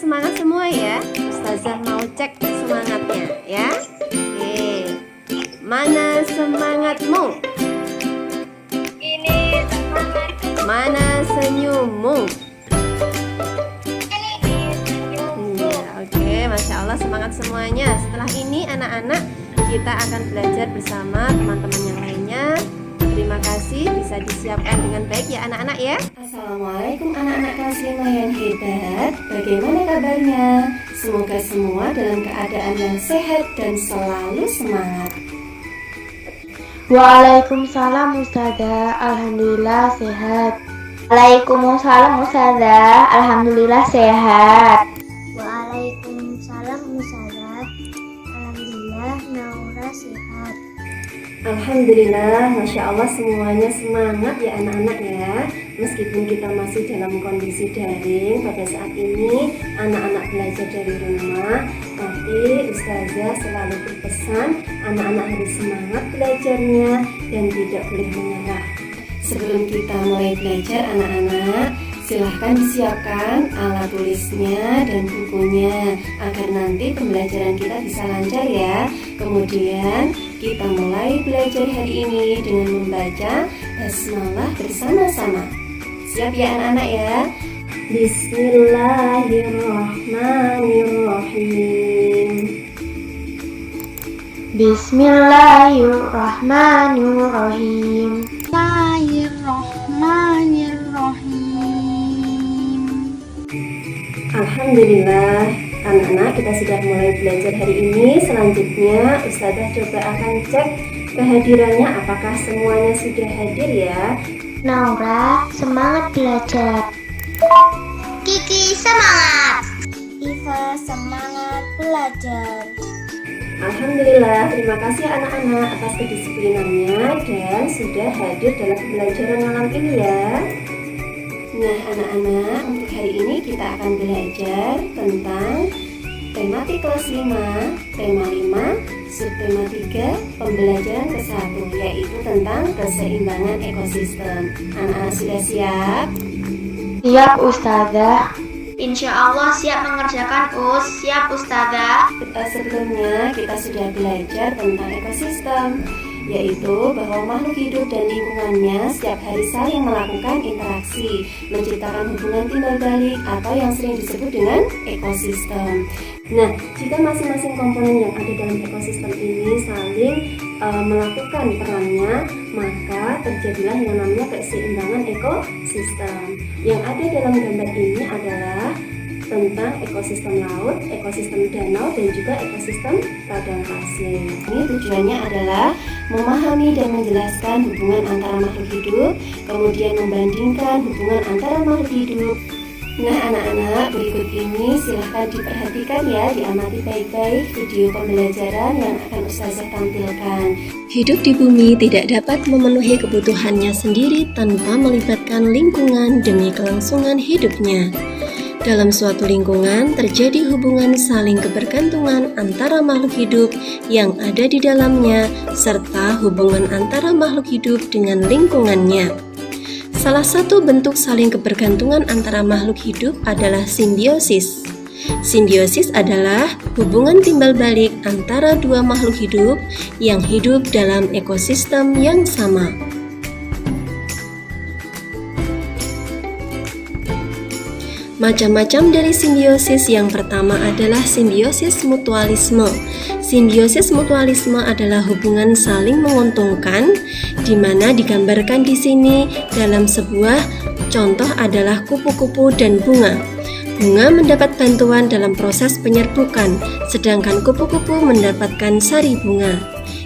semangat semua ya. Ustazah mau cek semangatnya ya. Oke. Mana semangatmu? Ini semangat. Mana senyummu? Senyumku. Oke, Masya Allah, semangat semuanya. Setelah ini anak-anak kita akan belajar bersama teman-teman yang lainnya. Terima kasih, bisa disiapkan dengan baik ya anak-anak ya. Assalamualaikum anak-anak kelas 5 yang hebat. Bagaimana kabarnya? Semoga semua dalam keadaan yang sehat dan selalu semangat. Waalaikumsalam Ustazah, Alhamdulillah sehat. Waalaikumsalam Ustazah, Alhamdulillah sehat. Waalaikumsalam Ustazah. Alhamdulillah Naura sehat. Alhamdulillah, Masya Allah semuanya semangat ya anak-anak ya. Meskipun kita masih dalam kondisi daring pada saat ini, anak-anak belajar dari rumah, tapi Ustazah selalu berpesan anak-anak harus semangat belajarnya dan tidak boleh menyerah. Sebelum kita mulai belajar anak-anak, silahkan disiapkan alat tulisnya dan bukunya agar nanti pembelajaran kita bisa lancar ya. Kemudian kita mulai belajar hari ini dengan membaca basmalah bersama-sama. Siap ya anak-anak ya? Bismillahirrahmanirrahim. Bismillahirrahmanirrahim. Alhamdulillah, anak-anak kita sudah mulai belajar hari ini. Selanjutnya Ustazah coba akan cek kehadirannya, apakah semuanya sudah hadir ya. Naura semangat belajar. Kiki semangat. Iva semangat belajar. Alhamdulillah, terima kasih anak-anak atas kedisiplinannya dan sudah hadir dalam pembelajaran malam ini ya. Nah anak-anak, untuk hari ini kita akan belajar tentang tematik kelas 5, tema 5, subtema 3, pembelajaran ke-1, yaitu tentang keseimbangan ekosistem. Anak-anak sudah siap? Siap Ustazah. Insya Allah siap mengerjakan siap Ustazah. Sebelumnya kita sudah belajar tentang ekosistem, yaitu bahwa makhluk hidup dan lingkungannya setiap hari saling melakukan interaksi, menciptakan hubungan timbal balik atau yang sering disebut dengan ekosistem. Nah, jika masing-masing komponen yang ada dalam ekosistem ini saling melakukan perannya, maka terjadilah yang namanya keseimbangan ekosistem. Yang ada dalam gambar ini adalah tentang ekosistem laut, ekosistem danau, dan juga ekosistem padang pasir. Ini tujuannya adalah memahami dan menjelaskan hubungan antara makhluk hidup, kemudian membandingkan hubungan antara makhluk hidup. Nah anak-anak, berikut ini silahkan diperhatikan ya, diamati baik-baik video pembelajaran yang akan Ustazah tampilkan. Hidup di bumi tidak dapat memenuhi kebutuhannya sendiri tanpa melibatkan lingkungan demi kelangsungan hidupnya. Dalam suatu lingkungan terjadi hubungan saling kebergantungan antara makhluk hidup yang ada di dalamnya serta hubungan antara makhluk hidup dengan lingkungannya. Salah satu bentuk saling kebergantungan antara makhluk hidup adalah simbiosis. Simbiosis adalah hubungan timbal balik antara dua makhluk hidup yang hidup dalam ekosistem yang sama. Macam-macam dari simbiosis. Yang pertama adalah simbiosis mutualisme. Simbiosis mutualisme adalah hubungan saling menguntungkan, di mana digambarkan di sini dalam sebuah contoh adalah kupu-kupu dan bunga. Bunga mendapat bantuan dalam proses penyerbukan, sedangkan kupu-kupu mendapatkan sari bunga.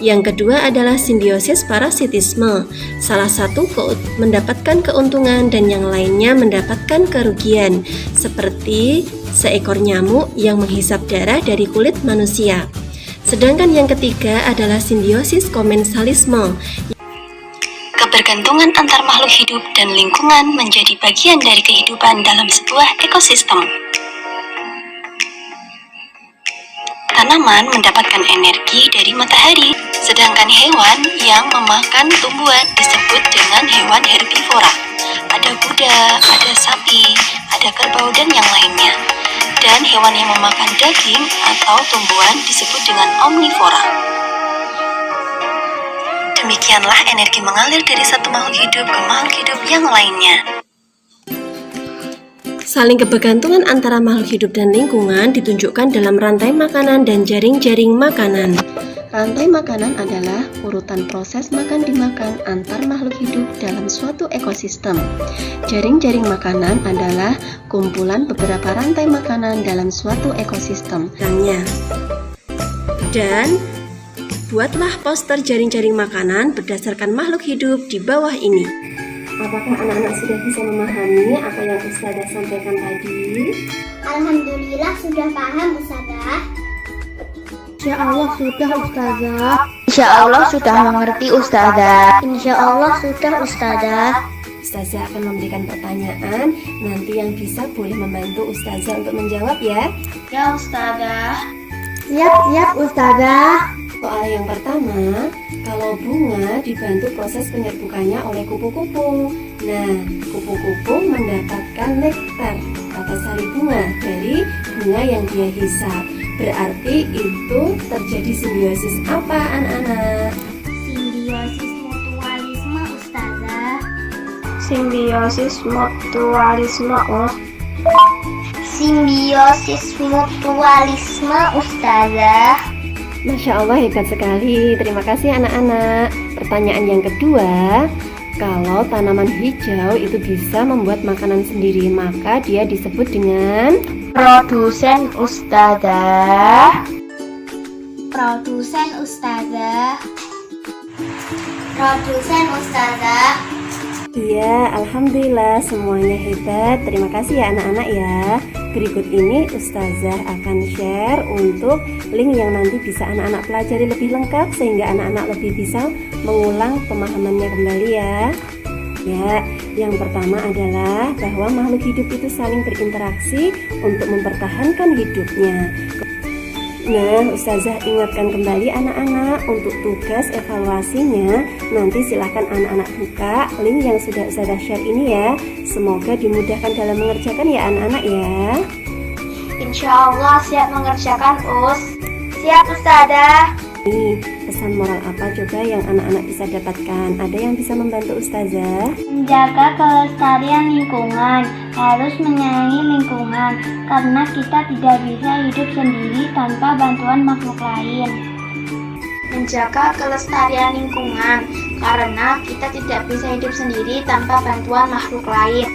Yang kedua adalah simbiosis parasitisme. Salah satu mendapatkan keuntungan dan yang lainnya mendapatkan kerugian, seperti seekor nyamuk yang menghisap darah dari kulit manusia. Sedangkan yang ketiga adalah simbiosis komensalisme. Kebergantungan antar makhluk hidup dan lingkungan menjadi bagian dari kehidupan dalam sebuah ekosistem. Tanaman mendapatkan energi dari matahari, sedangkan hewan yang memakan tumbuhan disebut dengan hewan herbivora. Ada kuda, ada sapi, ada kerbau, dan yang lainnya. Dan hewan yang memakan daging atau tumbuhan disebut dengan omnivora. Demikianlah energi mengalir dari satu makhluk hidup ke makhluk hidup yang lainnya. Saling kebergantungan antara makhluk hidup dan lingkungan ditunjukkan dalam rantai makanan dan jaring-jaring makanan. Rantai makanan adalah urutan proses makan dimakan antar makhluk hidup dalam suatu ekosistem. Jaring-jaring makanan adalah kumpulan beberapa rantai makanan dalam suatu ekosistem. Dan buatlah poster jaring-jaring makanan berdasarkan makhluk hidup di bawah ini. Apakah anak-anak sudah bisa memahami apa yang Ustazah sampaikan tadi? Alhamdulillah sudah paham Ustazah. Insya Allah sudah Ustazah. Insya Allah sudah mengerti Ustazah. Insya Allah sudah Ustazah. Ustazah akan memberikan pertanyaan. Nanti yang bisa boleh membantu Ustazah untuk menjawab ya. Ya Ustazah. Siap Ustazah. Soal yang pertama, kalau bunga dibantu proses penyerbukannya oleh kupu-kupu. Nah, kupu-kupu mendapatkan nektar atau sari bunga dari bunga yang dia hisap. Berarti itu terjadi simbiosis apa anak-anak? Simbiosis mutualisme Ustazah. Simbiosis mutualisme. Simbiosis mutualisme Ustazah. Masya Allah, hebat sekali. Terima kasih anak-anak. Pertanyaan yang kedua, kalau tanaman hijau itu bisa membuat makanan sendiri, maka dia disebut dengan Produsen Ustazah. Produsen Ustazah. Produsen Ustazah. Iya, alhamdulillah semuanya hebat. Terima kasih ya anak-anak ya. Berikut ini Ustazah akan share untuk link yang nanti bisa anak-anak pelajari lebih lengkap sehingga anak-anak lebih bisa mengulang pemahamannya kembali ya. Ya, yang pertama adalah bahwa makhluk hidup itu saling berinteraksi untuk mempertahankan hidupnya. Nah, Ustazah ingatkan kembali anak-anak untuk tugas evaluasinya. Nanti silahkan anak-anak buka link yang sudah Ustazah share ini ya. Semoga dimudahkan dalam mengerjakan ya anak-anak ya. Insya Allah siap mengerjakan Us. Siap Ustazah. Nih, pesan moral apa coba yang anak-anak bisa dapatkan? Ada yang bisa membantu Ustazah? Menjaga kelestarian lingkungan, harus menyayangi lingkungan, karena kita tidak bisa hidup sendiri tanpa bantuan makhluk lain. Menjaga kelestarian lingkungan, karena kita tidak bisa hidup sendiri tanpa bantuan makhluk lain.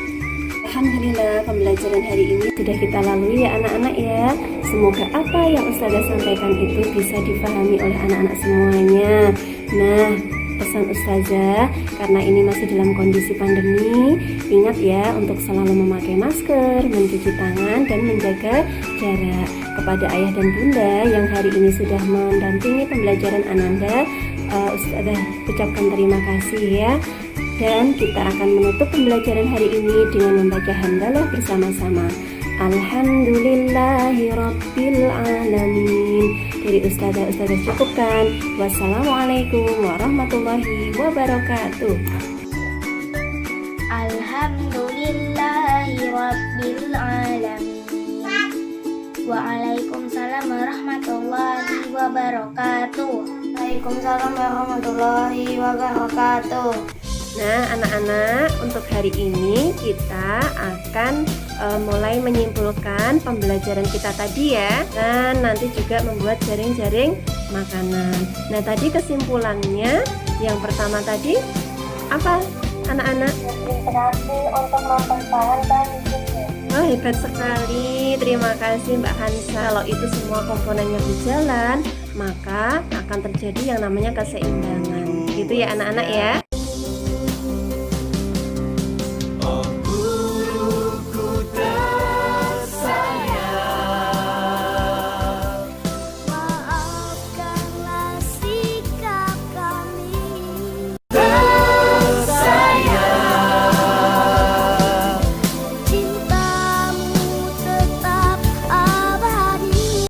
Alhamdulillah, pembelajaran hari ini sudah kita lalui ya anak-anak ya. Semoga apa yang Ustazah sampaikan itu bisa difahami oleh anak-anak semuanya. Nah, pesan Ustazah, karena ini masih dalam kondisi pandemi, ingat ya untuk selalu memakai masker, mencuci tangan, dan menjaga jarak. Kepada ayah dan bunda yang hari ini sudah mendampingi pembelajaran Ananda, Ustazah ucapkan terima kasih ya. Dan kita akan menutup pembelajaran hari ini dengan membaca hamdalah bersama-sama. Alhamdulillahirabbil alamin. Dari Ustazah cukupkan. Wassalamualaikum warahmatullahi wabarakatuh. Alhamdulillahirabbil alamin. Waalaikumsalam warahmatullahi wabarakatuh. Waalaikumsalam warahmatullahi wabarakatuh. Nah anak-anak, untuk hari ini kita akan mulai menyimpulkan pembelajaran kita tadi ya. Dan nanti juga membuat jaring-jaring makanan. Nah tadi kesimpulannya yang pertama tadi apa anak-anak? Berinteraksi untuk mempertahankan hidupnya. Oh hebat sekali, terima kasih Mbak Hansa. Kalau itu semua komponennya berjalan, maka akan terjadi yang namanya keseimbangan. Gitu ya anak-anak ya.